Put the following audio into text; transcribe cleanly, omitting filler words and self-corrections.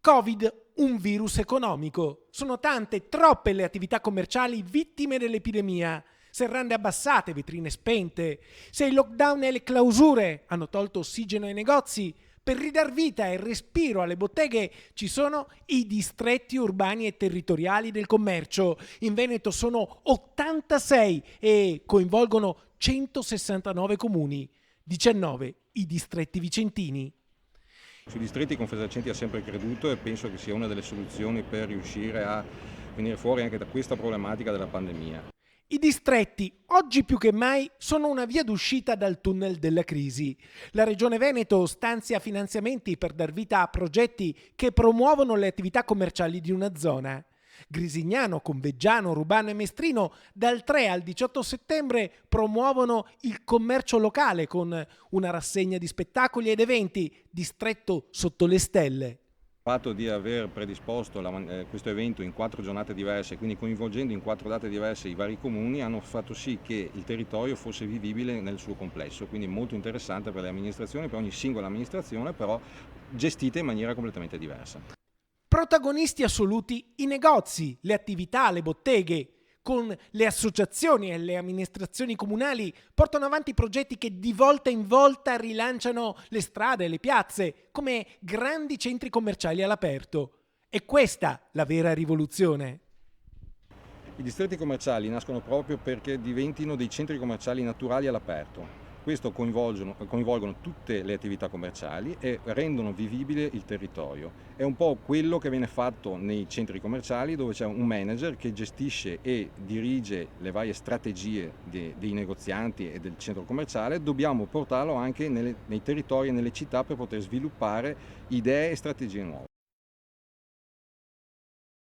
Covid, un virus economico. Sono tante, troppe le attività commerciali vittime dell'epidemia. Serrande abbassate, vetrine spente. Se il lockdown e le clausure hanno tolto ossigeno ai negozi, per ridar vita e respiro alle botteghe ci sono i distretti urbani e territoriali del commercio. In Veneto sono 86 e coinvolgono 169 comuni, 19 i distretti vicentini. Sui distretti Confesercenti ha sempre creduto e penso che sia una delle soluzioni per riuscire a venire fuori anche da questa problematica della pandemia. I distretti, oggi più che mai, sono una via d'uscita dal tunnel della crisi. La Regione Veneto stanzia finanziamenti per dar vita a progetti che promuovono le attività commerciali di una zona. Grisignano, Conveggiano, Rubano e Mestrino dal 3 al 18 settembre promuovono il commercio locale con una rassegna di spettacoli ed eventi, distretto sotto le stelle. Il fatto di aver predisposto questo evento in 4 giornate diverse, quindi coinvolgendo in 4 date diverse i vari comuni, hanno fatto sì che il territorio fosse vivibile nel suo complesso, quindi molto interessante per le amministrazioni, per ogni singola amministrazione, però gestite in maniera completamente diversa. Protagonisti assoluti i negozi, le attività, le botteghe. Con le associazioni e le amministrazioni comunali portano avanti progetti che di volta in volta rilanciano le strade e le piazze come grandi centri commerciali all'aperto. È questa la vera rivoluzione. I distretti commerciali nascono proprio perché diventino dei centri commerciali naturali all'aperto. Questo coinvolgono tutte le attività commerciali e rendono vivibile il territorio. È un po' quello che viene fatto nei centri commerciali, dove c'è un manager che gestisce e dirige le varie strategie dei negozianti e del centro commerciale. Dobbiamo portarlo anche nei territori e nelle città per poter sviluppare idee e strategie nuove.